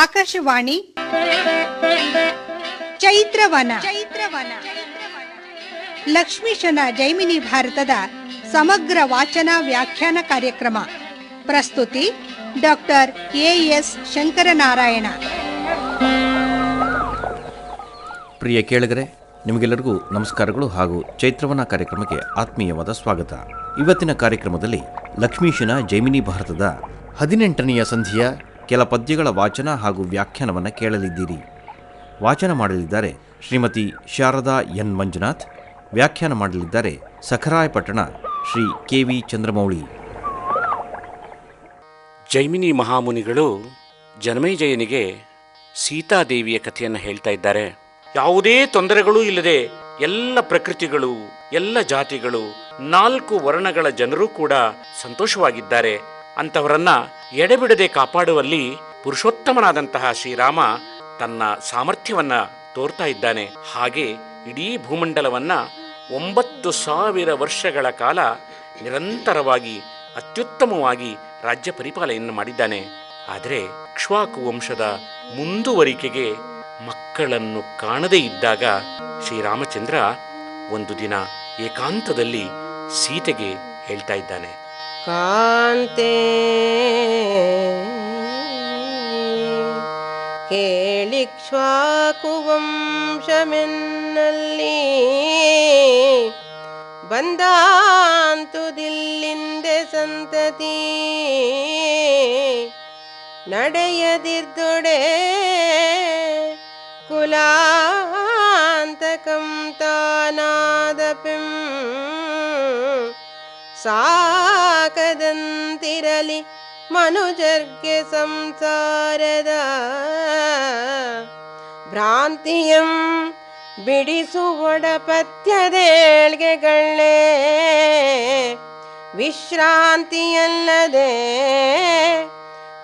ಆಕಾಶವಾಣಿ ಚೈತ್ರವನ ಲಕ್ಷ್ಮೀಶನ ಜೈಮಿನಿ ಭಾರತದ ಸಮಗ್ರ ವಾಚನ ವ್ಯಾಖ್ಯಾನ ಕಾರ್ಯಕ್ರಮ. ಪ್ರಸ್ತುತಿ ಡಾಕ್ಟರ್ ಎಎಸ್ ಶಂಕರನಾರಾಯಣ. ಪ್ರಿಯ ಕೇಳಿಗರೆ, ನಿಮಗೆಲ್ಲರಿಗೂ ನಮಸ್ಕಾರಗಳು ಹಾಗೂ ಚೈತ್ರವನ ಕಾರ್ಯಕ್ರಮಕ್ಕೆ ಆತ್ಮೀಯವಾದ ಸ್ವಾಗತ. ಇವತ್ತಿನ ಕಾರ್ಯಕ್ರಮದಲ್ಲಿ ಲಕ್ಷ್ಮೀಶನ ಜೈಮಿನಿ ಭಾರತದ 18ನೆಯ ಸಂಧಿಯ ಕೆಲ ಪದ್ಯಗಳ ವಾಚನ ಹಾಗೂ ವ್ಯಾಖ್ಯಾನವನ್ನು ಕೇಳಲಿದ್ದೀರಿ. ವಾಚನ ಮಾಡಲಿದ್ದಾರೆ ಶ್ರೀಮತಿ ಶಾರದಾ ಎನ್ ಮಂಜುನಾಥ್. ವ್ಯಾಖ್ಯಾನ ಮಾಡಲಿದ್ದಾರೆ ಸಖರಾಯಪಟ್ಟಣ ಶ್ರೀ ಕೆ.ವಿ. ಚಂದ್ರಮೌಳಿ. ಜೈಮಿನಿ ಮಹಾಮುನಿಗಳು ಜನಮೇಜಯನಿಗೆ ಸೀತಾದೇವಿಯ ಕಥೆಯನ್ನು ಹೇಳ್ತಾ ಇದ್ದಾರೆ. ಯಾವುದೇ ತೊಂದರೆಗಳೂ ಇಲ್ಲದೆ ಎಲ್ಲ ಪ್ರಕೃತಿಗಳು, ಎಲ್ಲ ಜಾತಿಗಳು, 4 ವರ್ಣಗಳ ಜನರು ಕೂಡ ಸಂತೋಷವಾಗಿದ್ದಾರೆ. ಅಂತವರನ್ನ ಎಡೆಬಿಡದೆ ಕಾಪಾಡುವಲ್ಲಿ ಪುರುಷೋತ್ತಮನಾದಂತಹ ಶ್ರೀರಾಮ ತನ್ನ ಸಾಮರ್ಥ್ಯವನ್ನ ತೋರ್ತಾ ಇದ್ದಾನೆ. ಹಾಗೆ ಇಡೀ ಭೂಮಂಡಲವನ್ನ 9,000 ವರ್ಷಗಳ ಕಾಲ ನಿರಂತರವಾಗಿ ಅತ್ಯುತ್ತಮವಾಗಿ ರಾಜ್ಯ ಪರಿಪಾಲನೆಯನ್ನು ಮಾಡಿದ್ದಾನೆ. ಆದರೆ ಇಕ್ಷ್ವಾಕು ವಂಶದ ಮುಂದುವರಿಕೆಗೆ ಮಕ್ಕಳನ್ನು ಕಾಣದೇ ಇದ್ದಾಗ ಶ್ರೀರಾಮಚಂದ್ರ ಒಂದು ದಿನ ಏಕಾಂತದಲ್ಲಿ ಸೀತೆಗೆ ಹೇಳ್ತಾ ಇದ್ದಾನೆ. ಕಾಂತೆ ಕೇಳಿಕ್ಷ್ವಾಕು ವಂಶಮೆನ್ನಲ್ಲಿ ಬಂದಾಂತುದಿಲ್ಲಿಂದೆ ಸಂತತಿ ನಡೆಯದಿರ್ದೊಡೆ ಕುಲಾಂತಕಂ ತಾನಾದಪಿಂ ಸಾಕದಂತಿರಲಿ ಮನುಜರ್ಗೆ ಸಂಸಾರದ ಭ್ರಾಂತಿಯಂ ಬಿಡಿಸುವಡ ಪಥ್ಯದೇಳ್ಗೆಗಳೇ ವಿಶ್ರಾಂತಿಯಲ್ಲದೆ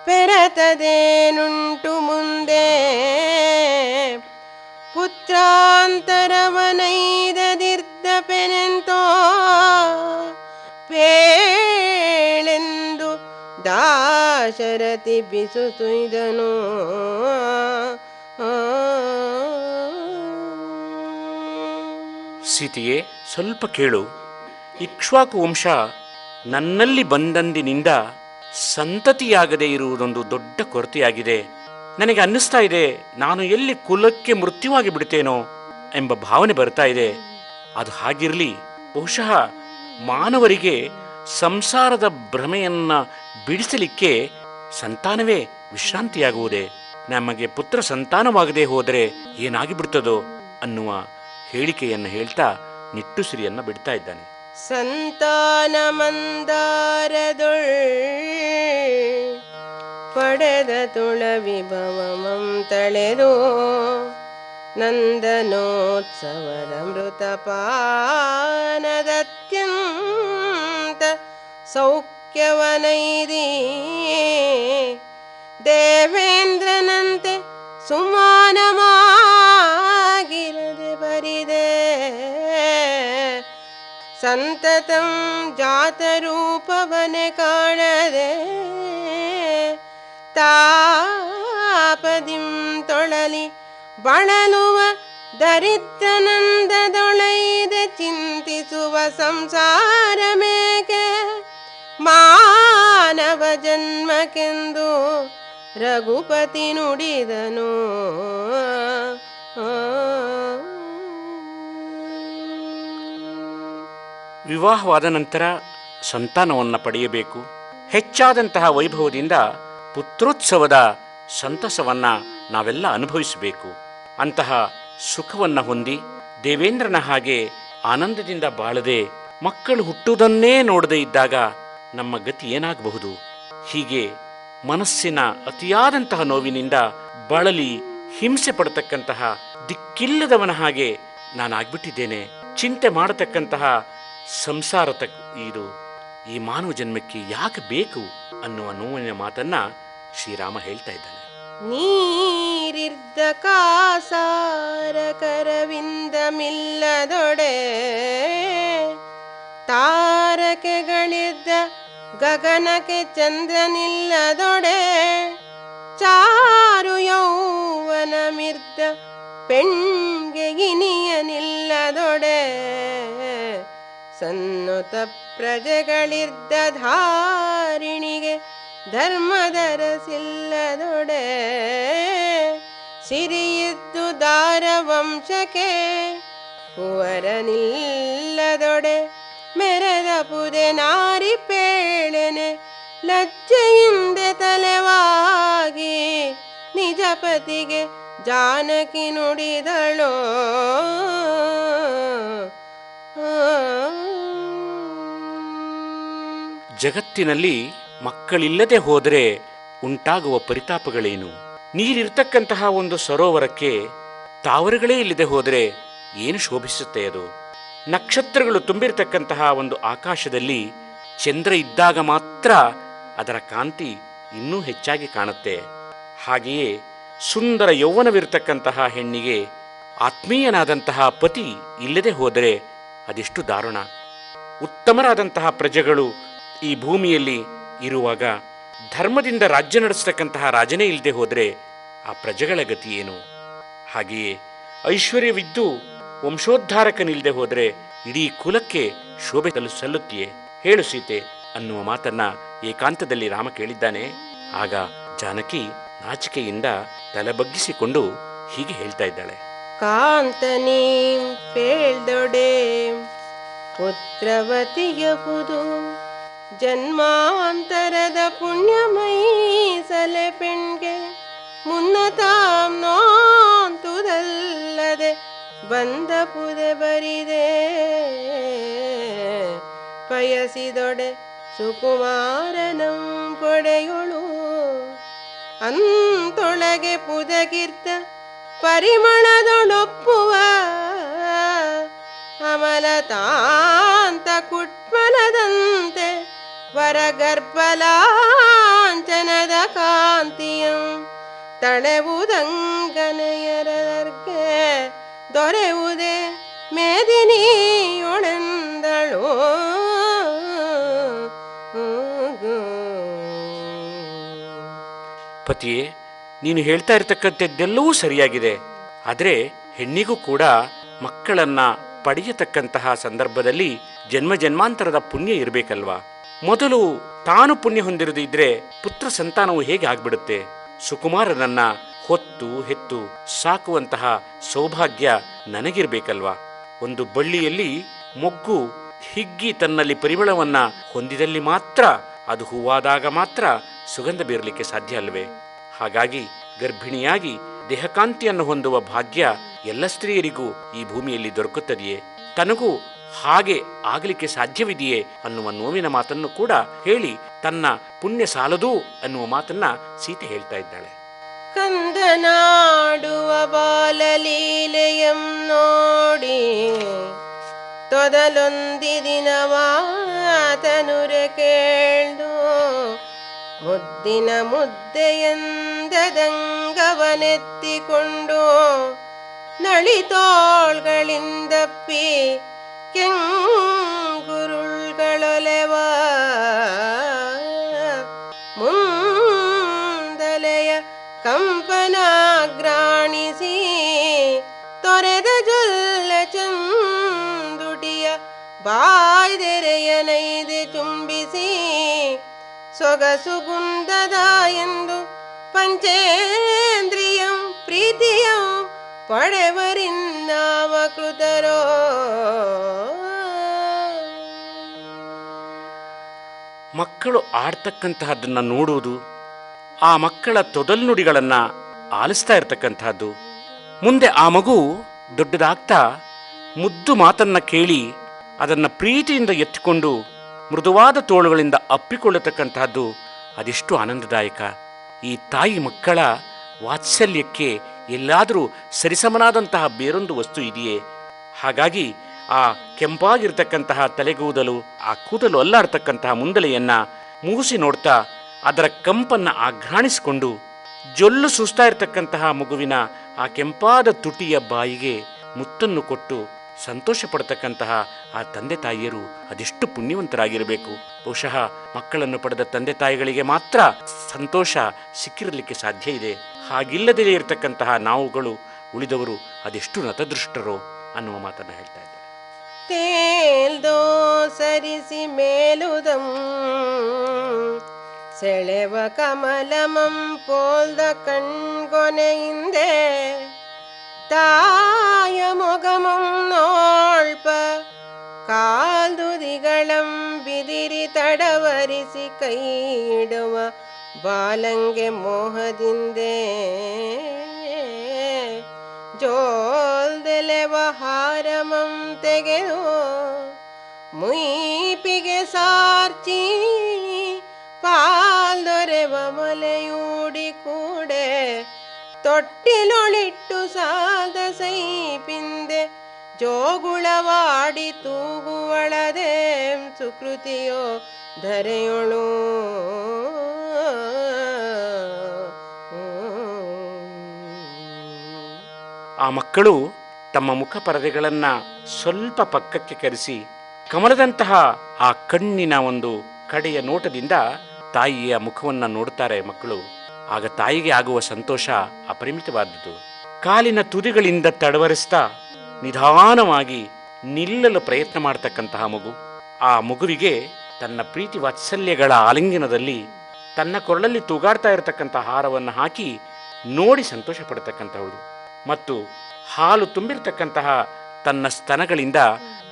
ಪೆರತದೇನುಂಟು ಮುಂದೆ ಪುತ್ರಾಂತರವನೈದದಿರ್ದಪೆನೆಂತೋ ಪೇಳೆಂದು ದಾಶರಥಿ ಬಿಸುಸುಯ್ದನು. ಸೀತೆಯೇ, ಸ್ವಲ್ಪ ಕೇಳು. ಇಕ್ಷ್ವಾಕು ವಂಶ ನನ್ನಲ್ಲಿ ಬಂದಂದಿನಿಂದ ಸಂತತಿಯಾಗದೇ ಇರುವುದೊಂದು ದೊಡ್ಡ ಕೊರತೆಯಾಗಿದೆ. ನನಗೆ ಅನ್ನಿಸ್ತಾ ಇದೆ, ನಾನು ಎಲ್ಲಿ ಕುಲಕ್ಕೆ ಮೃತ್ಯುವಾಗಿ ಬಿಡ್ತೇನೋ ಎಂಬ ಭಾವನೆ ಬರ್ತಾ ಇದೆ. ಅದು ಹಾಗಿರಲಿ, ಬಹುಶಃ ಮಾನವರಿಗೆ ಸಂಸಾರದ ಭ್ರಮೆಯನ್ನ ಬಿಡಿಸಲಿಕ್ಕೆ ಸಂತಾನವೇ ವಿಶ್ರಾಂತಿಯಾಗುವುದೇ. ನಮಗೆ ಪುತ್ರ ಸಂತಾನವಾಗದೆ ಹೋದರೆ ಏನಾಗಿಬಿಡ್ತದೋ ಅನ್ನುವ ಹೇಳಿಕೆಯನ್ನು ಹೇಳ್ತಾ ನಿಟ್ಟುಸಿರಿಯನ್ನ ಬಿಡ್ತಾ ಇದ್ದಾನೆ. ಸಂತಾನ ಮಂದಾರದೊಳ್ ಪಡೆದ ತುಳ ವಿಭವಮಂ ತಳೆದು ನಂದನೋತ್ಸವದ ಮೃತಪಾನದತ್ಯಂತ ಸೌಖ್ಯವನೈದಿ ದೇವೇಂದ್ರನಂತೆ ಸುಮಾನಮಾಗಿರದೆ ಬರಿದೆ ಸಂತತಂ ಜಾತರೂಪವನೆ ಕಾಣದೆ ತಾಪದಿಂ ತೊಳಲಿ ಬಳಲುವ ದರಿದ್ರನಂದದೊಳೈದ ಚಿಂತಿಸುವ ಸಂಸಾರ ಮೇಕೆ ಮಾನವ ಜನ್ಮಕ್ಕೆಂದು ರಘುಪತಿ ನುಡಿದನು. ವಿವಾಹವಾದ ನಂತರ ಸಂತಾನವನ್ನು ಪಡೆಯಬೇಕು. ಹೆಚ್ಚಾದಂತಹ ವೈಭವದಿಂದ ಪುತ್ರೋತ್ಸವದ ಸಂತಸವನ್ನ ನಾವೆಲ್ಲ ಅನುಭವಿಸಬೇಕು. ಅಂತಹ ಸುಖವನ್ನ ಹೊಂದಿ ದೇವೇಂದ್ರನ ಹಾಗೆ ಆನಂದದಿಂದ ಬಾಳದೆ ಮಕ್ಕಳು ಹುಟ್ಟುವುದನ್ನೇ ನೋಡದೇ ಇದ್ದಾಗ ನಮ್ಮ ಗತಿ ಏನಾಗಬಹುದು? ಹೀಗೆ ಮನಸ್ಸಿನ ಅತಿಯಾದಂತಹ ನೋವಿನಿಂದ ಬಳಲಿ ಹಿಂಸೆ ಪಡತಕ್ಕಂತಹ ದಿಕ್ಕಿಲ್ಲದವನ ಹಾಗೆ ನಾನಾಗ್ಬಿಟ್ಟಿದ್ದೇನೆ. ಚಿಂತೆ ಮಾಡತಕ್ಕಂತಹ ಸಂಸಾರ ಇದು ಈ ಮಾನವ ಜನ್ಮಕ್ಕೆ ಯಾಕೆ ಬೇಕು ಅನ್ನುವ ನೋವಿನ ಮಾತನ್ನ ಶ್ರೀರಾಮ ಹೇಳ್ತಾ ಇದ್ದಾನೆ. ನೀರಿದ್ದ ಕಾಸಾರ ಕರವಿಂದ ಮಿಲ್ಲದೊಡೆ ತಾರಕೆಗಳಿದ್ದ ಗಗನಕ್ಕೆ ಚಂದ್ರನಿಲ್ಲದೊಡೆ ಚಾರು ಯೌವನ ಮಿರ್ದ ಪೆಣ್ಗೆ ಇನಿಯನಿಲ್ಲದೊಡೆ ಸನ್ನುತ ಪ್ರಜೆಗಳಿರ್ದ ಧಾರಿಣಿಗೆ ಧರ್ಮದರಸಿಲ್ಲದೊಡೆ ಸಿರಿಯಿದ್ದು ದಾರವಂಶಕ್ಕೆ ಕುವರನಿಲ್ಲದೊಡೆ ಮೆರೆದ ಪುದೆ ನಾರಿ ಪೇಳೆನೆ ಲಜ್ಜೆಯಿಂದ ತಲೆವಾಗಿ ನಿಜಪತಿಗೆ ಜಾನಕಿ ನುಡಿದಳೋ ಜಗತ್ತಿನಲ್ಲಿ ಮಕ್ಕಳಿಲ್ಲದೆ ಹೋದರೆ ಉಂಟಾಗುವ ಪರಿತಾಪಗಳೇನು? ನೀರಿರ್ತಕ್ಕಂತಹ ಒಂದು ಸರೋವರಕ್ಕೆ ತಾವರೆಗಳೇ ಇಲ್ಲದೆ ಹೋದರೆ ಏನು ಶೋಭಿಸುತ್ತೆ ಅದು? ನಕ್ಷತ್ರಗಳು ತುಂಬಿರತಕ್ಕಂತಹ ಒಂದು ಆಕಾಶದಲ್ಲಿ ಚಂದ್ರ ಇದ್ದಾಗ ಮಾತ್ರ ಅದರ ಕಾಂತಿ ಇನ್ನೂ ಹೆಚ್ಚಾಗಿ ಕಾಣುತ್ತೆ. ಹಾಗೆಯೇ ಸುಂದರ ಯೌವನವಿರತಕ್ಕಂತಹ ಹೆಣ್ಣಿಗೆ ಆತ್ಮೀಯನಾದಂತಹ ಪತಿ ಇಲ್ಲದೆ ಹೋದರೆ ಅದೆಷ್ಟು ದಾರುಣ. ಉತ್ತಮರಾದಂತಹ ಪ್ರಜೆಗಳು ಈ ಭೂಮಿಯಲ್ಲಿ ಇರುವಾಗ ಧರ್ಮದಿಂದ ರಾಜ್ಯ ನಡೆಸತಕ್ಕಂತಹ ರಾಜನೇ ಇಲ್ಲದೆ ಹೋದರೆ ಆ ಪ್ರಜೆಗಳ ಗತಿ ಏನು? ಹಾಗೆಯೇ ಐಶ್ವರ್ಯವಿದ್ದು ವಂಶೋದ್ಧಾರಕನಿಲ್ಲದೆ ಹೋದರೆ ಇಡೀ ಕುಲಕ್ಕೆ ಶೋಭೆ ಸಲ್ಲುತ್ತೆಯೇ? ಹೇಳು ಸೀತೆ ಅನ್ನುವ ಮಾತನ್ನ ಏಕಾಂತದಲ್ಲಿ ರಾಮ ಕೇಳಿದ್ದಾನೆ. ಆಗ ಜಾನಕಿ ನಾಚಿಕೆಯಿಂದ ತಲೆ ಬಗ್ಗಿಸಿಕೊಂಡು ಹೀಗೆ ಹೇಳ್ತಾ ಇದ್ದಾಳೆ. ಕಾಂತನೀ ಪೇಳ್ದೊಡೆ ಪುತ್ರವತಿಯಬಹುದು ಜನ್ಮಾಂತರದ ಪುಣ್ಯಮಯಿ ಸಲೆ ಪೆಣ್ಗೆ ಮುನ್ನತಾಂ ನೋಂತುದಲ್ಲದೆ ಬಂದ ಪುದೆ ಬರಿದೆ ಪಯಸಿದೊಡೆ ಸುಕುಮಾರನಂ ಪೊಡೆಯೊಳು ಅಂತೊಳಗೆ ಪುದಗಿರ್ತ ಪರಿಮಳದೊಳೊಪ್ಪುವ ಅಮಲತಾಂತ ಕುಟ್ಮಲದಂತೆ ವರಗರ್ಭಲಾಂಚನದ ಕಾಂತಿಯಂ ತಳೆವುದಂಗನೆಯರರ್ಗೆ ದೊರೆವುದೇ ಮೇದಿನಿಯೊಳೆಂದಳು. ಪತಿಯೇ, ನೀನು ಹೇಳ್ತಾ ಇರತಕ್ಕಂಥದ್ದೆಲ್ಲವೂ ಸರಿಯಾಗಿದೆ. ಆದರೆ ಹೆಣ್ಣಿಗೂ ಕೂಡ ಮಕ್ಕಳನ್ನ ಪಡೆಯತಕ್ಕಂತಹ ಸಂದರ್ಭದಲ್ಲಿ ಜನ್ಮ ಜನ್ಮಾಂತರದ ಪುಣ್ಯ ಇರಬೇಕಲ್ವಾ? ಮೊದಲು ತಾನು ಪುಣ್ಯ ಹೊಂದಿರದಿದ್ರೆ ಪುತ್ರ ಸಂತಾನವು ಹೇಗೆ ಆಗ್ಬಿಡುತ್ತೆ? ಸುಕುಮಾರನನ್ನ ಹೊತ್ತು ಹೆತ್ತು ಸಾಕುವಂತಹ ಸೌಭಾಗ್ಯ ನನಗಿರ್ಬೇಕಲ್ವಾ? ಒಂದು ಬಳ್ಳಿಯಲ್ಲಿ ಮೊಗ್ಗು ಹಿಗ್ಗಿ ತನ್ನಲ್ಲಿ ಪರಿಮಳವನ್ನ ಹೊಂದಿದಲ್ಲಿ ಮಾತ್ರ ಅದು ಹೂವಾದಾಗ ಮಾತ್ರ ಸುಗಂಧ ಬೀರಲಿಕ್ಕೆ ಸಾಧ್ಯ ಅಲ್ವೇ? ಹಾಗಾಗಿ ಗರ್ಭಿಣಿಯಾಗಿ ದೇಹಕಾಂತಿಯನ್ನು ಹೊಂದುವ ಭಾಗ್ಯ ಎಲ್ಲ ಸ್ತ್ರೀಯರಿಗೂ ಈ ಭೂಮಿಯಲ್ಲಿ ದೊರಕುತ್ತದೆಯೇ? ತನಗೂ ಹಾಗೆ ಆಗಲಿಕ್ಕೆ ಸಾಧ್ಯವಿದೆಯೇ ಅನ್ನುವ ನೋವಿನ ಮಾತನ್ನು ಕೂಡ ಹೇಳಿ ತನ್ನ ಪುಣ್ಯ ಸಾಲದು ಅನ್ನುವ ಮಾತನ್ನ ಸೀತೆ ಹೇಳ್ತಾ ಇದ್ದಾಳೆ. ಕಂದನಾಡುವ ಬಾಲಲೀಲೆಯಂ ನೋಡಿ ತೊದಲೊಂದಿದಿನ ಮಾತನುರೆ ಕೇಳ್ದು ಮುದ್ದಿನ ಮುದ್ದೆಯಂದದಂಗವನೆತ್ತಿಕೊಂಡು ನಳಿತೋಳ್ಗಳಿಂದಪ್ಪಿ ಕೆಂಗುರುಳ್ಗಳೊಲೆವ ಮುಂದಲೆಯ ಕಂಪನಾಗ್ರಾಣಿಸಿ ತೊರೆದ ಜೊಲ್ಲ ಚಂದುಟಿಯ ಬಾಯ್ದೆರೆಯ ನೈದೆ ಚುಂಬಿಸಿ ಸೊಗಸುಗುಂದದ ಎಂದು ಪಂಚೇಂದ್ರಿಯಂ ಪ್ರೀತಿಯಂ ಪಡೆವರಿನ್ನಾವ ಕೃತರೋ. ಮಕ್ಕಳು ಆಡ್ತಕ್ಕಂತಹದ್ದನ್ನು ನೋಡುವುದು, ಆ ಮಕ್ಕಳ ತೊದಲ್ನುಡಿಗಳನ್ನು ಆಲಿಸ್ತಾ ಇರತಕ್ಕಂತಹದ್ದು, ಮುಂದೆ ಆ ಮಗು ದೊಡ್ಡದಾಗ್ತಾ ಮುದ್ದು ಮಾತನ್ನ ಕೇಳಿ ಅದನ್ನು ಪ್ರೀತಿಯಿಂದ ಎತ್ತಿಕೊಂಡು ಮೃದುವಾದ ತೋಳುಗಳಿಂದ ಅಪ್ಪಿಕೊಳ್ಳತಕ್ಕಂತಹದ್ದು ಅದೆಷ್ಟು ಆನಂದದಾಯಕ. ಈ ತಾಯಿ ಮಕ್ಕಳ ವಾತ್ಸಲ್ಯಕ್ಕೆ ಎಲ್ಲಾದರೂ ಸರಿಸಮನಾದಂತಹ ಬೇರೊಂದು ವಸ್ತು ಇದೆಯೇ? ಹಾಗಾಗಿ ಆ ಕೆಂಪಾಗಿರ್ತಕ್ಕಂತಹ ತಲೆಗೂದಲು, ಆ ಕೂದಲು ಅಲ್ಲಾಡ್ತಕ್ಕಂತಹ ಮುಂದಲೆಯನ್ನ ಮೂಸಿ ನೋಡ್ತಾ ಅದರ ಕಂಪನ್ನು ಆಘ್ರಾಣಿಸಿಕೊಂಡು ಜೊಲ್ಲು ಸುಸ್ತಾ ಇರತಕ್ಕಂತಹ ಮಗುವಿನ ಆ ಕೆಂಪಾದ ತುಟಿಯ ಬಾಯಿಗೆ ಮುತ್ತನ್ನು ಕೊಟ್ಟು ಸಂತೋಷ ಪಡ್ತಕ್ಕಂತಹ ಆ ತಂದೆ ತಾಯಿಯರು ಅದೆಷ್ಟು ಪುಣ್ಯವಂತರಾಗಿರಬೇಕು. ಬಹುಶಃ ಮಕ್ಕಳನ್ನು ಪಡೆದ ತಂದೆ ತಾಯಿಗಳಿಗೆ ಮಾತ್ರ ಸಂತೋಷ ಸಿಕ್ಕಿರಲಿಕ್ಕೆ ಸಾಧ್ಯ ಇದೆ. ಹಾಗಿಲ್ಲದೇ ಇರತಕ್ಕಂತಹ ನಾವುಗಳು, ಉಳಿದವರು ಅದೆಷ್ಟು ನತದೃಷ್ಟರೋ ಅನ್ನುವ ಮಾತನ್ನು ಹೇಳ್ತಾ ಇದ್ದಾರೆ. ತೇಲ್ದೋ ಸರಿಸಿ ಮೇಲುದಂ ಸೆಳೆವ ಕಮಲಮಂ ಪೋಲ್ದ ಕಣ್ಗೊನೆಯಿಂದೆ ತಾಯ ಮೊಗಮಂ ನೋಳ್ಪ ಕಾಲ್ದುದಿಗಳಂ ಬಿದಿರಿ ತಡವರಿಸಿ ಕೈಯಿಡುವ ಬಾಲಂಗೆ ಮೋಹದಿಂದೆ ಜೋಲ್ದೆಲೆವ ಹಾರಮಂ ತೆಗೆದು ಮುಯಿಪಿಗೆ ಸಾರ್ಚಿ ಪಾಲ್ದೊರೆವ ಮಲೆಯೂಡಿ ಕೂಡೆ ತೊಟ್ಟಿಲೊಳಿಟ್ಟು ಸಾದ ಸೈಪಿಂದೆ ಜೋಗುಳವಾಡಿ ತೂಗುವಳದೆ ಸುಕೃತಿಯೋ ಧರೆಯೊಳು. ಆ ಮಕ್ಕಳು ತಮ್ಮ ಮುಖ ಪರದೆಗಳನ್ನು ಸ್ವಲ್ಪ ಪಕ್ಕಕ್ಕೆ ಕರೆಸಿ ಕಮಲದಂತಹ ಆ ಕಣ್ಣಿನ ಒಂದು ಕಡೆಯ ನೋಟದಿಂದ ತಾಯಿಯ ಮುಖವನ್ನು ನೋಡುತ್ತಾರೆ ಮಕ್ಕಳು. ಆಗ ತಾಯಿಗೆ ಆಗುವ ಸಂತೋಷ ಅಪರಿಮಿತವಾದದ್ದು. ಕಾಲಿನ ತುದಿಗಳಿಂದ ತಡವರಿಸ್ತಾ ನಿಧಾನವಾಗಿ ನಿಲ್ಲಲು ಪ್ರಯತ್ನ ಮಾಡತಕ್ಕಂತಹ ಮಗು. ಆ ಮಗುವಿಗೆ ತನ್ನ ಪ್ರೀತಿ ವಾತ್ಸಲ್ಯಗಳ ಆಲಿಂಗನದಲ್ಲಿ ತನ್ನ ಕೊರಳಲ್ಲಿ ತೂಗಾಡ್ತಾ ಇರತಕ್ಕಂತಹ ಹಾರವನ್ನು ಹಾಕಿ ನೋಡಿ ಸಂತೋಷ ಪಡತಕ್ಕಂಥವಳು ಮತ್ತು ಹಾಲು ತುಂಬಿರತಕ್ಕಂತಹ ತನ್ನ ಸ್ತನಗಳಿಂದ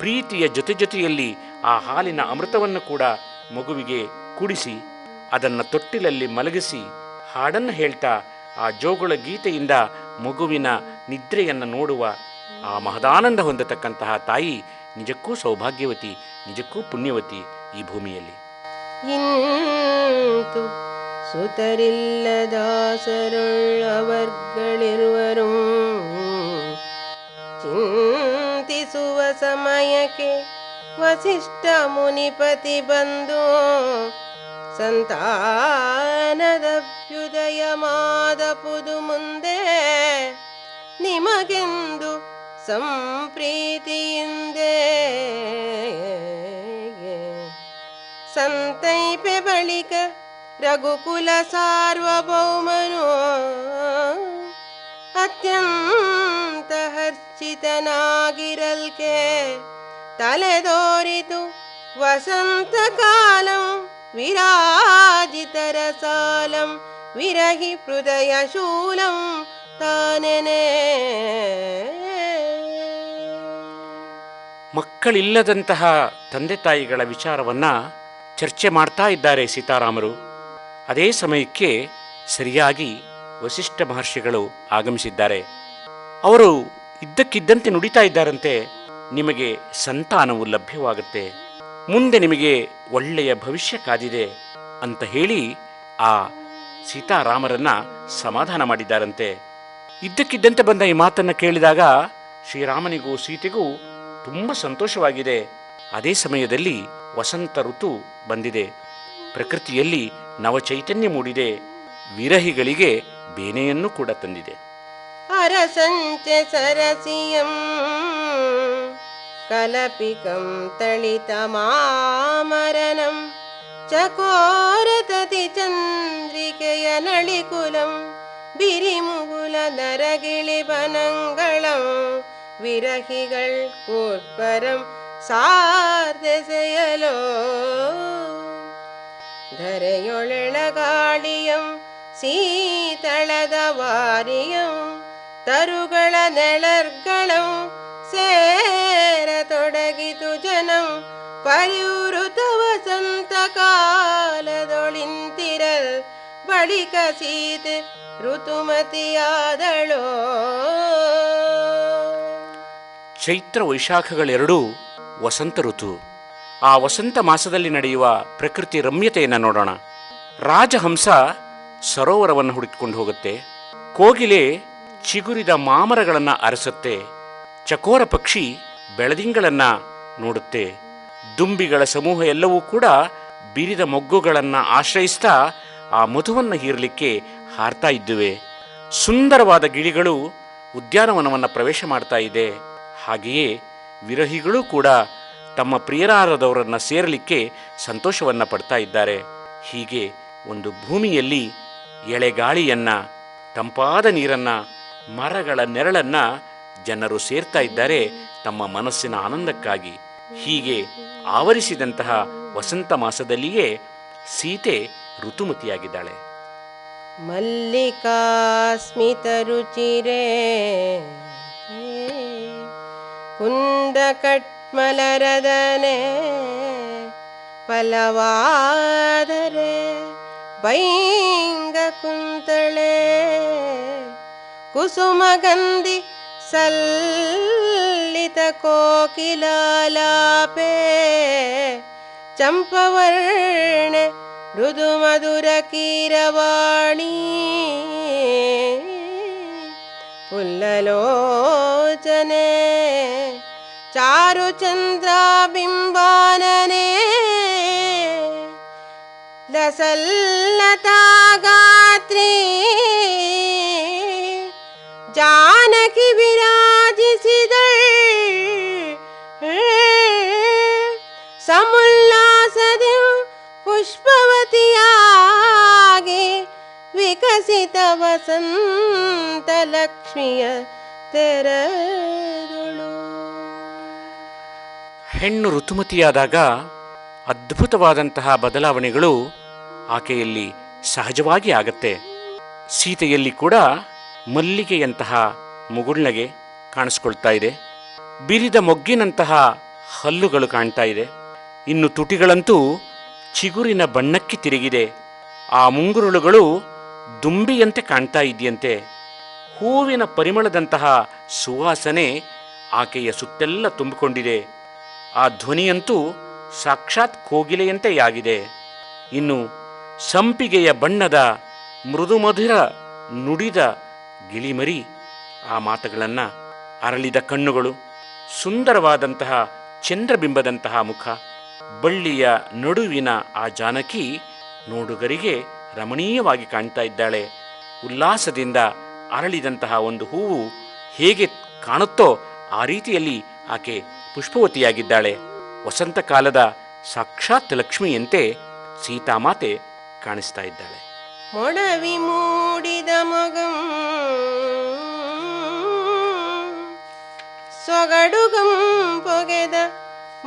ಪ್ರೀತಿಯ ಜೊತೆಯಲ್ಲಿ ಆ ಹಾಲಿನ ಅಮೃತವನ್ನು ಕೂಡ ಮಗುವಿಗೆ ಕುಡಿಸಿ ಅದನ್ನು ತೊಟ್ಟಿಲಲ್ಲಿ ಮಲಗಿಸಿ ಹಾಡನ್ನು ಹೇಳ್ತಾ ಆ ಜೋಗುಳ ಗೀತೆಯಿಂದ ಮಗುವಿನ ನಿದ್ರೆಯನ್ನು ನೋಡುವ ಆ ಮಹದಾನಂದ ಹೊಂದತಕ್ಕಂತಹ ತಾಯಿ ನಿಜಕ್ಕೂ ಸೌಭಾಗ್ಯವತಿ, ನಿಜಕ್ಕೂ ಪುಣ್ಯವತಿ ಈ ಭೂಮಿಯಲ್ಲಿ. ಇಂತು ಸುತರಿಲ್ಲದಾಸರುಳ್ಳವರ್ಗಳಿರುವರು ಚಿಂತಿಸುವ ಸಮಯಕ್ಕೆ ವಸಿಷ್ಠ ಮುನಿಪತಿ ಬಂದು ಸಂತಾನದಭ್ಯುದಯಮಾದ ಪುದು ಮುಂದೆ ನಿಮಗೆಂದು ಸಂಪ್ರೀತಿಯಿಂದೆ ಸಂತೈಪೆ ಬಳಿಕ ರಘುಕುಲ ಸಾರ್ವಭೌಮನು ಅತ್ಯಂತ ಹರ್ಷಿತನಾಗಿರಲ್ಕೆ ತಲೆದೋರಿತು ವಸಂತ ಕಾಲಂ ವಿರಾಜಿತರ ಸಾಲಂ ವಿರಹಿ ಹೃದಯ ಶೂಲಂ ತಾನೆನೇ. ಮಕ್ಕಳಿಲ್ಲದಂತಹ ತಂದೆ ತಾಯಿಗಳ ವಿಚಾರವನ್ನ ಚರ್ಚೆ ಮಾಡ್ತಾ ಇದ್ದಾರೆ ಸೀತಾರಾಮರು. ಅದೇ ಸಮಯಕ್ಕೆ ಸರಿಯಾಗಿ ವಸಿಷ್ಠ ಮಹರ್ಷಿಗಳು ಆಗಮಿಸಿದ್ದಾರೆ. ಅವರು ಇದ್ದಕ್ಕಿದ್ದಂತೆ ನುಡಿತಾ ಇದ್ದಾರಂತೆ, ನಿಮಗೆ ಸಂತಾನವು ಲಭ್ಯವಾಗುತ್ತೆ, ಮುಂದೆ ನಿಮಗೆ ಒಳ್ಳೆಯ ಭವಿಷ್ಯ ಕಾದಿದೆ ಅಂತ ಹೇಳಿ ಆ ಸೀತಾರಾಮರನ್ನ ಸಮಾಧಾನ ಮಾಡಿದ್ದಾರಂತೆ. ಇದ್ದಕ್ಕಿದ್ದಂತೆ ಬಂದ ಈ ಮಾತನ್ನು ಕೇಳಿದಾಗ ಶ್ರೀರಾಮನಿಗೂ ಸೀತೆಗೂ ತುಂಬ ಸಂತೋಷವಾಗಿದೆ. ಅದೇ ಸಮಯದಲ್ಲಿ ವಸಂತ ಋತು ಬಂದಿದೆ, ಪ್ರಕೃತಿಯಲ್ಲಿ ನವಚೈತನ್ಯ ಮೂಡಿದೆ, ವಿರಹಿಗಳಿಗೆ ಬೇನೆಯನ್ನು ಕೂಡ ತಂದಿದೆ. ಅರಸಂಚೆ ಸರಸಿಯಂ ಕಲಪಿಕಂ ತಳಿತ ಮಾಮರನಂ ಚಕೋರತತಿ ಚಂದ್ರಿಕೆಯ ನಳಿಕುಲಂ ಬಿರಿಮುಗುಲ ನರಗಿಳಿ ಬನಂಗಳಂ ವಿರಹಿಗಳ್ ಕೂರ್ಪರಂ ಸಾರ್ದೆಸೆಯಲೋ ಧರೆಯೊಳೆಳಗಾಳಿಯಂ ಸೀತಳದ ವಾರಿಯಂ ತರುಗಳ ನೆಳರ್ಗಳಂ ಸೇರತೊಡಗಿತು ಜನಂ ಪರಿವೃತ ವಸಂತ ಕಾಲದೊಳಿಂತಿರಲ್ ಬಳಿಕ ಸೀತೆ ಋತುಮತಿಯಾದಳೋ. ಚೈತ್ರ ವೈಶಾಖಗಳೆರಡೂ ವಸಂತ ಋತು. ಆ ವಸಂತ ಮಾಸದಲ್ಲಿ ನಡೆಯುವ ಪ್ರಕೃತಿ ರಮ್ಯತೆಯನ್ನು ನೋಡೋಣ. ರಾಜಹಂಸ ಸರೋವರವನ್ನು ಹುಡುಕಿಕೊಂಡು ಹೋಗುತ್ತೆ, ಕೋಗಿಲೆ ಚಿಗುರಿದ ಮಾಮರಗಳನ್ನು ಅರಸುತ್ತೆ, ಚಕೋರ ಪಕ್ಷಿ ಬೆಳದಿಂಗಳನ್ನು ನೋಡುತ್ತೆ, ದುಂಬಿಗಳ ಸಮೂಹ ಎಲ್ಲವೂ ಕೂಡ ಬಿರಿದ ಮೊಗ್ಗುಗಳನ್ನು ಆಶ್ರಯಿಸ್ತಾ ಆ ಮಧುವನ್ನು ಹೀರಲಿಕ್ಕೆ ಹಾರ್ತಾ ಇದ್ದುವೆ. ಸುಂದರವಾದ ಗಿಳಿಗಳು ಉದ್ಯಾನವನವನ್ನು ಪ್ರವೇಶ ಮಾಡ್ತಾ ಇದೆ. ಹಾಗೆಯೇ ವಿರಹಿಗಳು ಕೂಡ ತಮ್ಮ ಪ್ರಿಯರಾದವರನ್ನು ಸೇರಲಿಕ್ಕೆ ಸಂತೋಷವನ್ನು ಪಡ್ತಾ ಇದ್ದಾರೆ. ಹೀಗೆ ಒಂದು ಭೂಮಿಯಲ್ಲಿ ಎಳೆಗಾಳಿಯನ್ನು, ತಂಪಾದ ನೀರನ್ನು, ಮರಗಳ ನೆರಳನ್ನು ಜನರು ಸೇರ್ತಾ ಇದ್ದಾರೆ ತಮ್ಮ ಮನಸ್ಸಿನ ಆನಂದಕ್ಕಾಗಿ. ಹೀಗೆ ಆವರಿಸಿದಂತಹ ವಸಂತ ಮಾಸದಲ್ಲಿಯೇ ಸೀತೆ ಋತುಮತಿಯಾಗಿದ್ದಾಳೆ. ಮಲ್ಲಿಕಾ ಸ್ಮಿತ ರುಚಿರೇ ಕುಂದ ಕಟ್ಮಲರದನೆ ಫಲವಾದರೆ ಬೈಂಗ ಕುಂತಳೆ ಕುಸುಮಗಂಧಿ ಸಲ್ಲಿತ ಕೋಕಿಲಾಲಾಪೆ ಚಂಪವರ್ಣೆ ಮೃದು ಮಧುರ ಕೀರವಾಣಿ ಪುಲ್ಲಲೋಚನೆ ಚಾರು ಚಂದ್ರ ಬಿಂಬಾನನೆ ಲಸಲ್ಲತಾ ಗಾತ್ರಿ ಜಾನಕಿ ವಿರಾಜಿಸಿದಳ್ ಸಮುಲ್ಲಾಸದಿ ಪುಷ್ಪವತಿಯಾಗಿ ವಿಕಸಿತ ವಸಂತ ಲಕ್ಷ್ಮಿಯ ತೆರೆದಳು. ಹೆಣ್ಣು ಋತುಮತಿಯಾದಾಗ ಅದ್ಭುತವಾದಂತಹ ಬದಲಾವಣೆಗಳು ಆಕೆಯಲ್ಲಿ ಸಹಜವಾಗಿ ಆಗತ್ತೆ. ಸೀತೆಯಲ್ಲಿ ಕೂಡ ಮಲ್ಲಿಗೆಯಂತಹ ಮುಗುಳ್ನಗೆ ಕಾಣಿಸ್ಕೊಳ್ತಾ ಇದೆ. ಬಿರಿದ ಮೊಗ್ಗಿನಂತಹ ಹಲ್ಲುಗಳು ಕಾಣ್ತಾ ಇದೆ. ಇನ್ನು ತುಟಿಗಳಂತೂ ಚಿಗುರಿನ ಬಣ್ಣಕ್ಕೆ ತಿರುಗಿದೆ. ಆ ಮುಂಗುರುಳುಗಳು ದುಂಬಿಯಂತೆ ಕಾಣ್ತಾ ಇದೆಯಂತೆ. ಹೂವಿನ ಪರಿಮಳದಂತಹ ಸುವಾಸನೆ ಆಕೆಯ ಸುತ್ತೆಲ್ಲ ತುಂಬಿಕೊಂಡಿದೆ. ಆ ಧ್ವನಿಯಂತೂ ಸಾಕ್ಷಾತ್ ಕೋಗಿಲೆಯಂತೆಯಾಗಿದೆ. ಇನ್ನು ಸಂಪಿಗೆಯ ಬಣ್ಣದ ಮೃದುಮಧುರ ನುಡಿದ ಗಿಳಿಮರಿ ಆ ಮಾತುಗಳನ್ನು, ಅರಳಿದ ಕಣ್ಣುಗಳು, ಸುಂದರವಾದಂತಹ ಚಂದ್ರಬಿಂಬದಂತಹ ಮುಖ, ಬಳ್ಳಿಯ ನಡುವಿನ ಆ ಜಾನಕಿ ನೋಡುಗರಿಗೆ ರಮಣೀಯವಾಗಿ ಕಾಣ್ತಾ ಇದ್ದಾಳೆ. ಉಲ್ಲಾಸದಿಂದ ಅರಳಿದಂತಹ ಒಂದು ಹೂವು ಹೇಗೆ ಕಾಣುತ್ತೋ ಆ ರೀತಿಯಲ್ಲಿ ಆಕೆ ಪುಷ್ಪವತಿಯಾಗಿದ್ದಾಳೆ. ವಸಂತ ಕಾಲದ ಸಾಕ್ಷಾತ್ ಲಕ್ಷ್ಮಿಯಂತೆ ಸೀತಾಮಾತೆ ಕಾಣಿಸ್ತಾ ಇದ್ದಾಳೆ. ಮೊಡವಿ ಮೂಡಿದ ಮೊಗಂ ಸೊಗಡುಗಂ ಪೊಗೆದ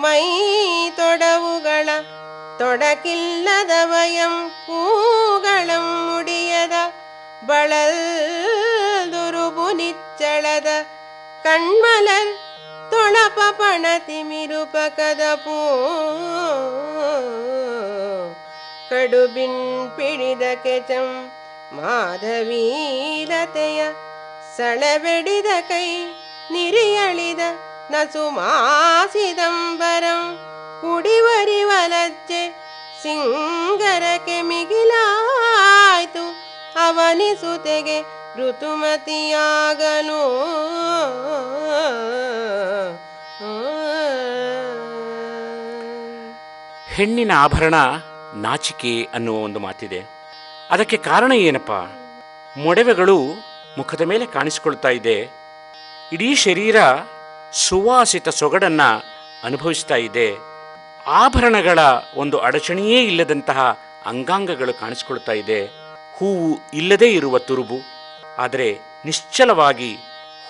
ಮೈ ತೊಡವುಗಳ ತೊಡಕಿಲ್ಲದ ವಯಂ ಕೂಗಳಂ ಮುಡಿಯದ ಬಳಲ್ದುರುಬು ನಿಚ್ಚಳದ ಕಣ್ಮಲರ್ ತೊಳಪ ಪಣತಿಮಿರುಪಕದ ಪೂ ಕಡುಬಿನ್ ಪಿಡಿದ ಕೆಚಂ ಮಾಧವೀರತೆಯ ಸಳಬೆಡಿದ ಕೈ ನಿರಿಯಳಿದ ನಸುಮಾಸಿದಂಬರಂ ಕುಡಿವರಿವಲಜ್ಜೆ ಸಿಂಗರಕ್ಕೆ ಮಿಗಿಲಾಯ್ತು ಅವನಿಸುತೆಗೆ ಋತುಮತಿಯಾಗಲು. ಹೆಣ್ಣಿನ ಆಭರಣ ನಾಚಿಕೆ ಅನ್ನುವ ಒಂದು ಮಾತಿದೆ. ಅದಕ್ಕೆ ಕಾರಣ ಏನಪ್ಪ? ಮೊಡವೆಗಳು ಮುಖದ ಮೇಲೆ ಕಾಣಿಸಿಕೊಳ್ತಾ ಇದೆ. ಇಡೀ ಶರೀರ ಸುವಾಸಿತ ಸೊಗಡನ್ನ ಅನುಭವಿಸ್ತಾ ಇದೆ. ಆಭರಣಗಳ ಒಂದು ಅಡಚಣೆಯೇ ಇಲ್ಲದಂತಹ ಅಂಗಾಂಗಗಳು ಕಾಣಿಸ್ಕೊಳ್ತಾ ಇದೆ. ಹೂವು ಇಲ್ಲದೇ ಇರುವ ತುರುಬು, ಆದರೆ ನಿಶ್ಚಲವಾಗಿ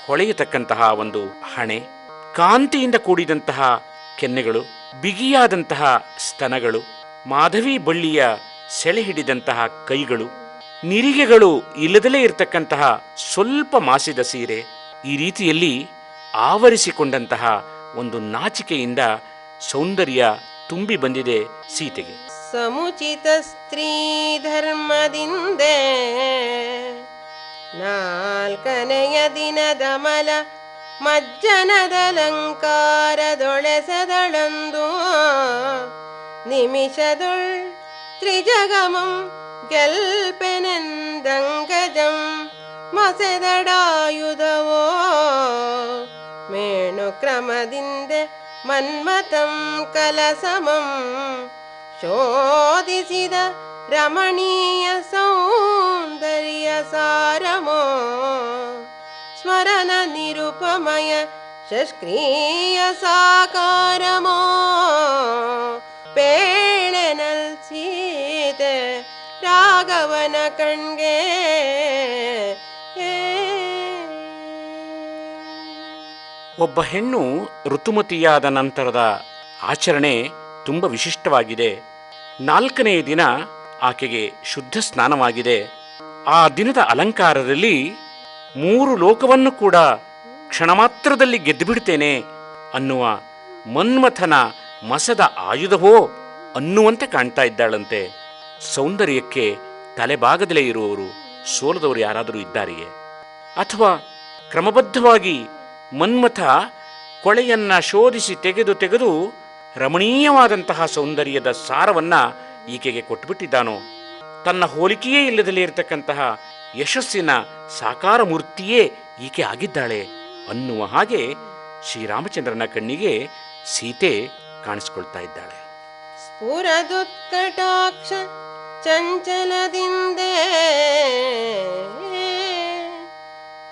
ಹೊಳೆಯತಕ್ಕಂತಹ ಒಂದು ಹಣೆ, ಕಾಂತಿಯಿಂದ ಕೂಡಿದಂತಹ ಕೆನ್ನೆಗಳು, ಬಿಗಿಯಾದಂತಹ ಸ್ತನಗಳು, ಮಾಧವಿ ಬಳ್ಳಿಯ ಸೆಳೆ ಹಿಡಿದಂತಹ ಕೈಗಳು, ನಿರಿಗೆಗಳು ಇಲ್ಲದಲೇ ಇರತಕ್ಕಂತಹ ಸ್ವಲ್ಪ ಮಾಸಿದ ಸೀರೆ, ಈ ರೀತಿಯಲ್ಲಿ ಆವರಿಸಿಕೊಂಡಂತಹ ಒಂದು ನಾಚಿಕೆಯಿಂದ ಸೌಂದರ್ಯ ತುಂಬಿ ಬಂದಿದೆ ಸೀತೆಗೆ. ಸಮುಚಿತ ಸ್ತ್ರೀ ಧರ್ಮದಿಂದೆ ನಾಲ್ಕನೆಯ ದಿನದ ಮಲ ಮಜ್ಜನದಲಂಕಾರದೊಳೆಸದಳಂದು ನಿಮಿಷದೊಳ್ ತ್ರಿಜಗಮಂ ಗೆಲ್ಪೆನೆಂದಂಗಜಂ ಮಸೆದಡಾಯುಧವೋ ಮೇಣು ಕ್ರಮದಿಂದ ಮನ್ಮಥಂ ಕಲಸಮಂ ಶೋಧಿಸಿದ ರಮಣೀಯ ಸೌಂದರ್ಯ ಸಾರಮೋ ಸ್ಮರಣ ನಿರುಪಮಯ ಶಸ್ಕ್ರಿಯ ಸಾಕಾರಮೋ ಪೇಳೆನಲ್ ಸೀತೆ ರಾಘವನ ಕಣ್ಗೆ ಒಬ್ಬ ಹೆಣ್ಣು ಋತುಮತಿಯಾದ ನಂತರದ ಆಚರಣೆ ತುಂಬ ವಿಶಿಷ್ಟವಾಗಿದೆ. 4ನೆಯ ದಿನ ಆಕೆಗೆ ಶುದ್ಧ ಸ್ನಾನವಾಗಿದೆ. ಆ ದಿನದ ಅಲಂಕಾರದಲ್ಲಿ 3 ಲೋಕವನ್ನು ಕೂಡ ಕ್ಷಣ ಮಾತ್ರದಲ್ಲಿ ಗೆದ್ದುಬಿಡ್ತೇನೆ ಅನ್ನುವ ಮನ್ಮಥನ ಮಸದ ಆಯುಧವೋ ಅನ್ನುವಂತೆ ಕಾಣ್ತಾ ಇದ್ದಾಳಂತೆ. ಸೌಂದರ್ಯಕ್ಕೆ ತಲೆಬಾಗದಲೇ ಇರುವವರು ಸೋಲದವರು ಯಾರಾದರೂ ಇದ್ದಾರೆಯೇ? ಅಥವಾ ಕ್ರಮಬದ್ಧವಾಗಿ ಮನ್ಮಥ ಕೊಳೆಯನ್ನ ಶೋಧಿಸಿ ತೆಗೆದು ರಮಣೀಯವಾದಂತಹ ಸೌಂದರ್ಯದ ಸಾರವನ್ನ ಈಕೆಗೆ ಕೊಟ್ಟುಬಿಟ್ಟಿದ್ದಾನೋ? ತನ್ನ ಹೋಲಿಕೆಯೇ ಇಲ್ಲದಲೇ ಇರತಕ್ಕಂತಹ ಯಶಸ್ಸಿನ ಸಾಕಾರ ಮೂರ್ತಿಯೇ ಈಕೆ ಆಗಿದ್ದಾಳೆ ಅನ್ನುವ ಹಾಗೆ ಶ್ರೀರಾಮಚಂದ್ರನ ಕಣ್ಣಿಗೆ ಸೀತೆ ಕಾಣಿಸ್ಕೊಳ್ತಾ ಇದ್ದಾಳೆ. ಸ್ಫುರದುತ್ಕಟಾಕ್ಷ ಚಂಚಲದಿಂದೇ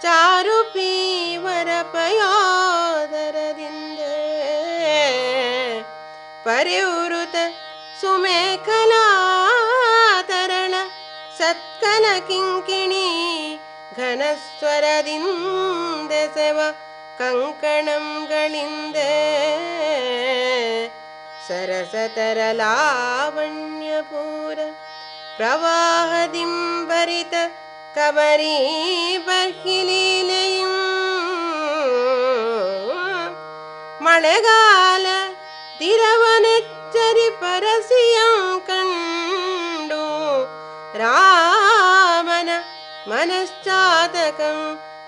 ಚಾರು ಪೀವರ ಪಯೋದರದಿಂದೇ ಪರಿವೃತ ಸುಮೇಖಲಾ ತರಳ ಸತ್ಕಲ ಕಿಂಕಿಣಿ ಘನಸ್ವರದಿಂದೆ ಸೆವ ಕಂಕಣಂಗಳಿಂದೆ ಸರಸತರ ಲಾವಣ್ಯಪೂರ ಪ್ರವಾಹದಿಂಬರಿತ ಕಬರೀ ಬರ್ಹಿಲೀಲೆയും ಮಳೆಗಾಲ ತಿರವನೆಚ್ಚರಿ ಪರಸಿಯಂ ಕಂಡು ರಾಮನ ಮನಶ್ಚಾತಕಂ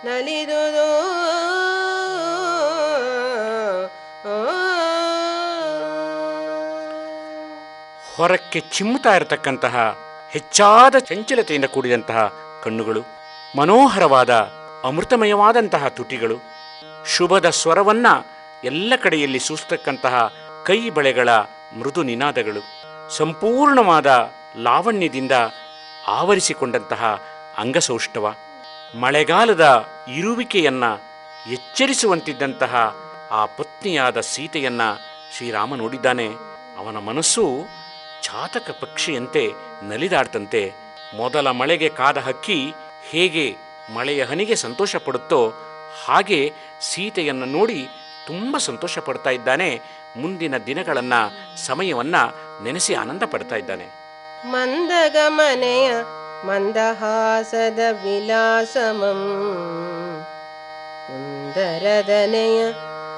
ನಲಿದುದೋ ಹೊರಕ್ಕೆ ಚಿಮ್ಮುತ್ತಾ ಇರತಕ್ಕಂತಹ ಹೆಚ್ಚಾದ ಚಂಚಲತೆಯಿಂದ ಕೂಡಿದಂತಹ ಕಣ್ಣುಗಳು, ಮನೋಹರವಾದ ಅಮೃತಮಯವಾದಂತಹ ತುಟಿಗಳು, ಶುಭದ ಸ್ವರವನ್ನ ಎಲ್ಲ ಕಡೆಯಲ್ಲಿ ಸೂಸ್ತಕ್ಕಂತಹ ಕೈ ಬಳೆಗಳ ಮೃದು ನಿನಾದಗಳು, ಸಂಪೂರ್ಣವಾದ ಲಾವಣ್ಯದಿಂದ ಆವರಿಸಿಕೊಂಡಂತಹ ಅಂಗಸೌಷ್ಠವ, ಮಳೆಗಾಲದ ಇರುವಿಕೆಯನ್ನ ಎಚ್ಚರಿಸುವಂತಿದ್ದಂತಹ ಆ ಪತ್ನಿಯಾದ ಸೀತೆಯನ್ನ ಶ್ರೀರಾಮ ನೋಡಿದ್ದಾನೆ. ಅವನ ಮನಸ್ಸು ಚಾತಕ ಪಕ್ಷಿಯಂತೆ ನಲಿದಾಡ್ತಂತೆ. ಮೊದಲ ಮಳೆಗೆ ಕಾದ ಹಕ್ಕಿ ಹೇಗೆ ಮಳೆಯ ಹನಿಗೆ ಸಂತೋಷ ಪಡುತ್ತೋ ಹಾಗೆ ಸೀತೆಯನ್ನು ನೋಡಿ ತುಂಬ ಸಂತೋಷ ಪಡ್ತಾ ಇದ್ದಾನೆ. ಮುಂದಿನ ದಿನಗಳನ್ನ ಸಮಯವನ್ನ ನೆನೆಸಿ ಆನಂದ ಪಡ್ತಾ ಇದ್ದಾನೆ. ಮಂದಗಮನೆಯ ಮಂದಹಾಸದ ವಿಲಾಸಮಂ ಕುಂದರದನೆಯ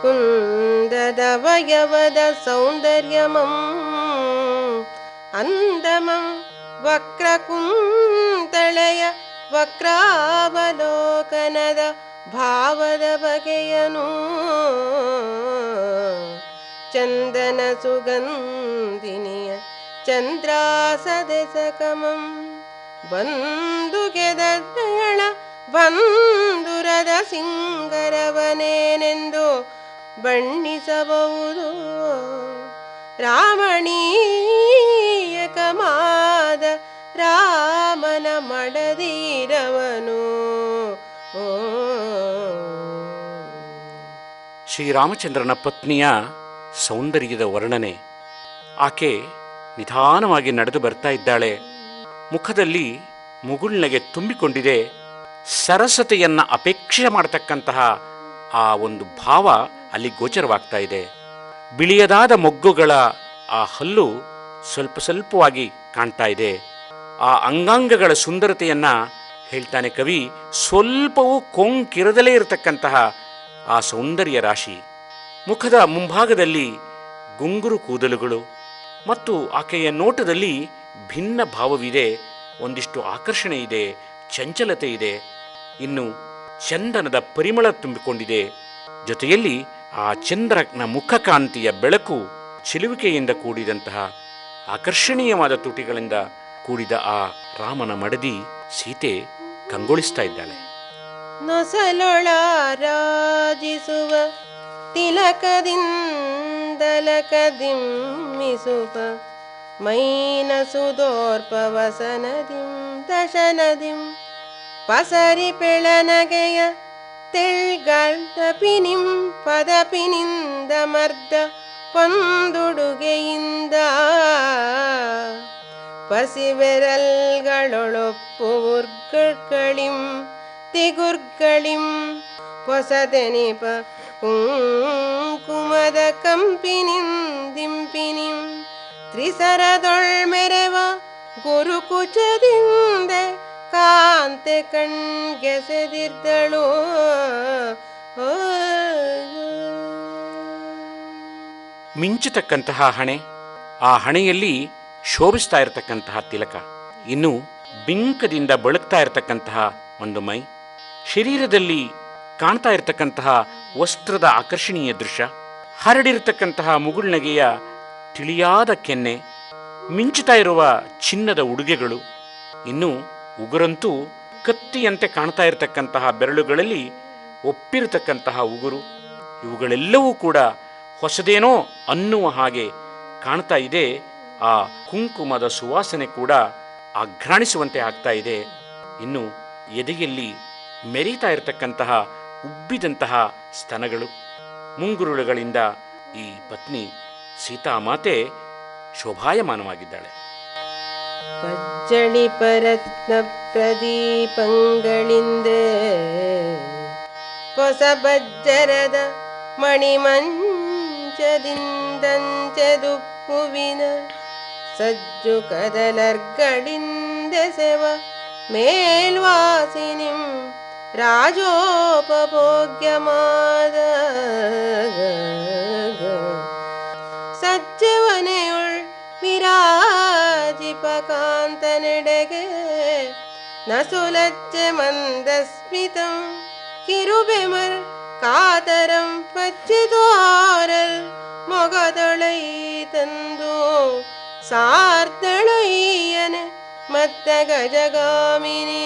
ಕುಂದದ ವಯವದ ಸೌಂದರ್ಯಮಂ అందమం ವಕ್ರಕುಂತಳೆಯ ವಕ್ರಾವಲೋಕನದ ಭಾವದ ಬಗೆಯನು ಚಂದನ ಸುಗಂಧಿನಿಯ ಚಂದ್ರಾಸದೆಸಕಮಂ ಬಂದುಗೆದಳ ಬಂದುರದ ಸಿಂಗರವನೇನೆಂದು ಬಣ್ಣಿಸಬಹುದು. ರಾಮಣೀಯಕಮಾದ ರಾಮನ ಮಡದೀರವನು. ಶ್ರೀರಾಮಚಂದ್ರನ ಪತ್ನಿಯ ಸೌಂದರ್ಯದ ವರ್ಣನೆ. ಆಕೆ ನಿಧಾನವಾಗಿ ನಡೆದು ಬರ್ತಾ ಇದ್ದಾಳೆ. ಮುಖದಲ್ಲಿ ಮುಗುಳ್ನಗೆ ತುಂಬಿಕೊಂಡಿದೆ. ಸರಸತೆಯನ್ನ ಅಪೇಕ್ಷೆ ಮಾಡತಕ್ಕಂತಹ ಆ ಒಂದು ಭಾವ ಅಲ್ಲಿ ಗೋಚರವಾಗ್ತಾ ಇದೆ. ಬಿಳಿಯದಾದ ಮೊಗ್ಗುಗಳ ಆ ಹಲ್ಲು ಸ್ವಲ್ಪ ಸ್ವಲ್ಪವಾಗಿ ಕಾಣ್ತಾ ಇದೆ. ಆ ಅಂಗಾಂಗಗಳ ಸುಂದರತೆಯನ್ನ ಹೇಳ್ತಾನೆ ಕವಿ. ಸ್ವಲ್ಪವೂ ಕೊಂಕಿರದಲೇ ಇರತಕ್ಕಂತಹ ಆ ಸೌಂದರ್ಯ ರಾಶಿ. ಮುಖದ ಮುಂಭಾಗದಲ್ಲಿ ಗುಂಗುರು ಕೂದಲುಗಳು ಮತ್ತು ಆಕೆಯ ನೋಟದಲ್ಲಿ ಭಿನ್ನ ಭಾವವಿದೆ. ಒಂದಿಷ್ಟು ಆಕರ್ಷಣೆ ಇದೆ, ಚಂಚಲತೆ ಇದೆ, ಇನ್ನು ಚಂದನದ ಪರಿಮಳ ತುಂಬಿಕೊಂಡಿದೆ. ಜೊತೆಯಲ್ಲಿ ಆ ಚಂದ್ರನ ಮುಖಕಾಂತಿಯ ಬೆಳಕು, ಚಿಲುವಿಕೆಯಿಂದ ಕೂಡಿದಂತಹ ಆಕರ್ಷಣೀಯವಾದ ತುಟಿಗಳಿಂದ ಕೂಡಿದ ಆ ರಾಮನ ಮಡದಿ ಸೀತೆ ಕಂಗೊಳಿಸ್ತಾ ಇದ್ದಾಳೆ. ನೊಸಲೊಳ ರಾಜಿಸುವ ತಿಲಕದಿಂದಲಕದಿಮ್ಮಿಸುವ ಮೈನ ಸುದೋರ್ಪವಸನದಿಂ ದಶನದಿಂ ಪಸರಿ ಪೆಳನಗೆಯ ತೆಳ್ಗಲ್ತಪಿನಿಂ ಪದಪಿನಿಂದ ಮರ್ದ ಪೊಂದುಡುಗೆಯಿಂದ ಪಸಿವೆರಲ್ಗಳೊಳೊಪ್ಪುರ್ಗಳಿಂ ತಿಗುರ್ಗಳಿಂ ಹೊಸದೆನಿಪ ಕುಂಕುಮದ ಕಂಪಿನಿಂ ದಿಂಪಿನಿಂ ತ್ರಿಸರದೊಳ್ಮೆರೆವ ಗುರುಕುಚದಿಂದ ಕಾಂತೆ ಕಣ್ಗೆಸೆದಿರ್ದಳು. ಮಿಂಚತಕ್ಕಂತಹ ಹಣೆ, ಆ ಹಣೆಯಲ್ಲಿ ಶೋಭಿಸ್ತಾ ಇರತಕ್ಕಂತಹ ತಿಲಕ, ಇನ್ನು ಬಿಂಕದಿಂದ ಬೆಳಗ್ತಾ ಇರತಕ್ಕಂತಹ ಒಂದು ಮೈ, ಶರೀರದಲ್ಲಿ ಕಾಣ್ತಾ ಇರತಕ್ಕಂತಹ ವಸ್ತ್ರದ ಆಕರ್ಷಣೀಯ ದೃಶ್ಯ, ಹರಡಿರತಕ್ಕಂತಹ ಮುಗುಳ್ನಗೆಯ ತಿಳಿಯಾದ ಕೆನ್ನೆ, ಮಿಂಚುತ್ತಾ ಇರುವ ಚಿನ್ನದ ಉಡುಗೆಗಳು, ಇನ್ನು ಉಗುರಂತೂ ಕತ್ತಿಯಂತೆ ಕಾಣ್ತಾ ಇರತಕ್ಕಂತಹ ಬೆರಳುಗಳಲ್ಲಿ ಒಪ್ಪಿರತಕ್ಕಂತಹ ಉಗುರು, ಇವುಗಳೆಲ್ಲವೂ ಕೂಡ ಹೊಸದೇನೋ ಅನ್ನುವ ಹಾಗೆ ಕಾಣ್ತಾ ಇದೆ. ಆ ಕುಂಕುಮದ ಸುವಾಸನೆ ಕೂಡ ಆಘ್ರಾಣಿಸುವಂತೆ ಆಗ್ತಾ ಇದೆ. ಇನ್ನು ಎದೆಯಲ್ಲಿ ಮೆರೀತಾ ಇರತಕ್ಕಂತಹ ಉಬ್ಬಿದಂತಹ ಸ್ತನಗಳು, ಮುಂಗುರುಳುಗಳಿಂದ ಈ ಪತ್ನಿ ಸೀತಾಮಾತೆ ಶೋಭಾಯಮಾನವಾಗಿದ್ದಾಳೆ. ಪಜ್ಜಳಿ ಪರತ್ನ ಪ್ರದೀಪಗಳಿಂದ ಹೊಸ ಬಜ್ಜರದ ಮಣಿಮಂಚದಿಂದಂಚೆದುಪ್ಪುವಿನ ಸಜ್ಜು ಕದಲರ್ಗಳಿಂದೆಸೆವ ಮೇಲ್ವಾಸಿನಿಂ ರಾಜೋಪಭೋಗ್ಯಮಾದ ಸಜ್ಜವನೆಯುಳ್ ವಿರಾಜಿಪಕಾಂತನೆಡೆಗೆ ನಸುಲಜ್ಜೆ ಮಂದಸ್ಮಿತಂ ಕಿರುಬೆಮರ್ ಕಾತರಂ ಪಚ್ಚಿತೋರಲ್ ಮೊಗದೊಳೈ ತಂದು ಸಾರ್ದಳಯ್ಯನೆ ಮತ್ತ ಗಜಗಾಮಿನಿ.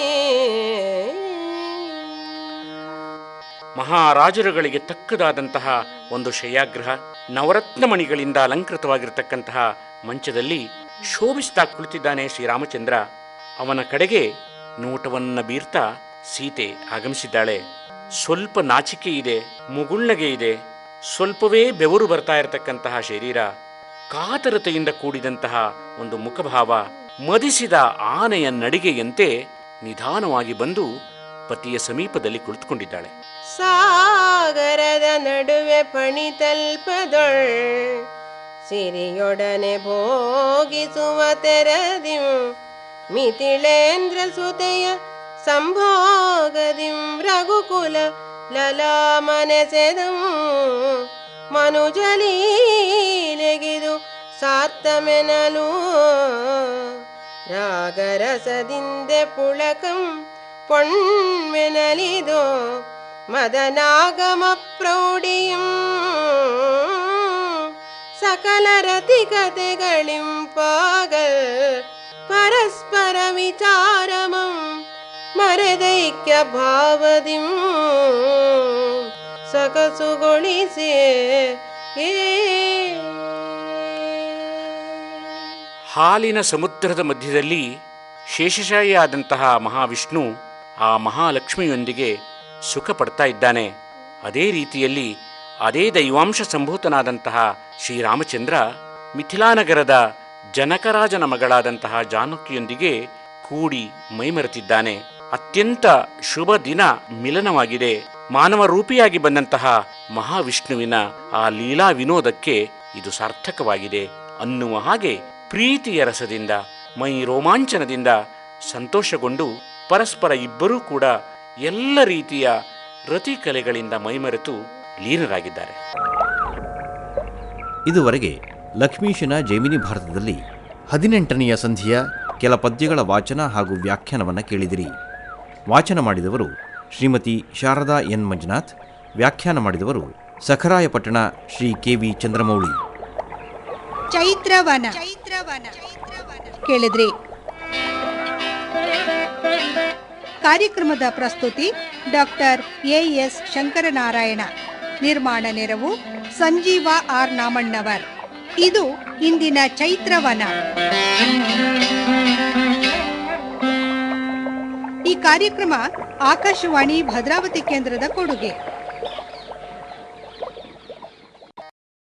ಮಹಾರಾಜರುಗಳಿಗೆ ತಕ್ಕದಾದಂತಹ ಒಂದು ಶಯ್ಯಾಗೃಹ, ನವರತ್ನಮಣಿಗಳಿಂದ ಅಲಂಕೃತವಾಗಿರತಕ್ಕಂತಹ ಮಂಚದಲ್ಲಿ ಶೋಭಿಸ್ತಾ ಕುಳಿತಿದ್ದಾನೆ ಶ್ರೀರಾಮಚಂದ್ರ. ಅವನ ಕಡೆಗೆ ನೋಟವನ್ನ ಬೀರ್ತಾ ಸೀತೆ ಆಗಮಿಸಿದ್ದಾಳೆ. ಸ್ವಲ್ಪ ನಾಚಿಕೆ ಇದೆ, ಮುಗುಳ್ನಗೆ ಇದೆ, ಸ್ವಲ್ಪವೇ ಬೆವರು ಬರ್ತಾ ಇರತಕ್ಕಂತಹ ಶರೀರ, ಕಾತರತೆಯಿಂದ ಕೂಡಿದಂತಹ ಒಂದು ಮುಖಭಾವ, ಮದಿಸಿದ ಆನೆಯ ನಡಿಗೆಯಂತೆ ನಿಧಾನವಾಗಿ ಬಂದು ಪತಿಯ ಸಮೀಪದಲ್ಲಿ ಕುಳಿತುಕೊಂಡಿದ್ದಾಳೆ. ಸಾಗರದ ನಡುವೆ ಪಣಿತಲ್ಪದೊಳ್ ಸಿರಿಯೊಡನೆ ಭೋಗಿಸುವ ತೆರದಿಂ ಮಿಥಿಳೇಂದ್ರ ಸುತೆಯ ಸಂಭೋಗದಿಂ ರಘುಕುಲ ಲಲಾಮನೆಸೆದಂ ಮನುಜಲೀಲೆಗಿದು ಸಾರ್ಥಮೆನಲು ರಾಗರಸದಿಂದೆ ಪುಳಕಂ ಪೊಣ್ಮೆನಲಿದೋ ಮದನಾಗಮ ಪ್ರೌಢಿಯಂ ಸಕಲ ರತಿಕತೆಗಳಿಂ ಪಾಗಲ್ ಪರಸ್ಪರ ವಿಚಾರಮಂ ಮರೆದೈಕ್ಯ ಭಾವದಿಂ ಸಕಸುಗೊಳಿಸಿ ಹಾಲಿನ ಸಮುದ್ರದ ಮಧ್ಯದಲ್ಲಿ ಶೇಷಶಾಯಿಯಾದಂತಹ ಮಹಾವಿಷ್ಣು ಆ ಮಹಾಲಕ್ಷ್ಮಿಯೊಂದಿಗೆ ಸುಖ ಪಡ್ತಾ ಇದ್ದಾನೆ. ಅದೇ ರೀತಿಯಲ್ಲಿ ಅದೇ ದೈವಾಂಶ ಸಂಭೂತನಾದಂತಹ ಶ್ರೀರಾಮಚಂದ್ರ ಮಿಥಿಲಾನಗರದ ಜನಕರಾಜನ ಮಗಳಾದಂತಹ ಜಾನಕಿಯೊಂದಿಗೆ ಕೂಡಿ ಮೈಮರೆತಿದ್ದಾನೆ. ಅತ್ಯಂತ ಶುಭ ದಿನ ಮಿಲನವಾಗಿದೆ. ಮಾನವ ರೂಪಿಯಾಗಿ ಬಂದಂತಹ ಮಹಾವಿಷ್ಣುವಿನ ಆ ಲೀಲಾ ವಿನೋದಕ್ಕೆ ಇದು ಸಾರ್ಥಕವಾಗಿದೆ ಅನ್ನುವ ಹಾಗೆ ಪ್ರೀತಿಯ ರಸದಿಂದ, ಮೈ ರೋಮಾಂಚನದಿಂದ ಸಂತೋಷಗೊಂಡು ಪರಸ್ಪರ ಇಬ್ಬರೂ ಕೂಡ ಎಲ್ಲ ರೀತಿಯ ರತಿಕಲೆಗಳಿಂದ ಮೈಮರೆತು ಲೀನರಾಗಿದ್ದಾರೆ. ಇದುವರೆಗೆ ಲಕ್ಷ್ಮೀಶನ ಜೈಮಿನಿ ಭಾರತದಲ್ಲಿ 18ನೆಯ ಸಂಧಿಯ ಕೆಲ ಪದ್ಯಗಳ ವಾಚನ ಹಾಗೂ ವ್ಯಾಖ್ಯಾನವನ್ನು ಕೇಳಿದಿರಿ. ವಾಚನ ಮಾಡಿದವರು ಶ್ರೀಮತಿ ಶಾರದಾ ಎನ್ ಮಂಜುನಾಥ್, ವ್ಯಾಖ್ಯಾನ ಮಾಡಿದವರು ಸಖರಾಯಪಟ್ಟಣ ಶ್ರೀ ಕೆ.ವಿ. ಚಂದ್ರಮೌಳಿ. ಚೈತ್ರವನ ಕೇಳಿದ್ರಿ. ಕಾರ್ಯಕ್ರಮದ ಪ್ರಸ್ತುತಿ ಡಾಕ್ಟರ್ ಎಎಸ್ ಶಂಕರನಾರಾಯಣ. ನಿರ್ಮಾಣ ನೆರವು ಸಂಜೀವ ಆರ್ ನಾಮಣ್ಣವರ್. ಇದು ಇಂದಿನ ಚೈತ್ರವನ. ಈ ಕಾರ್ಯಕ್ರಮ ಆಕಾಶವಾಣಿ ಭದ್ರಾವತಿ ಕೇಂದ್ರದ ಕೊಡುಗೆ.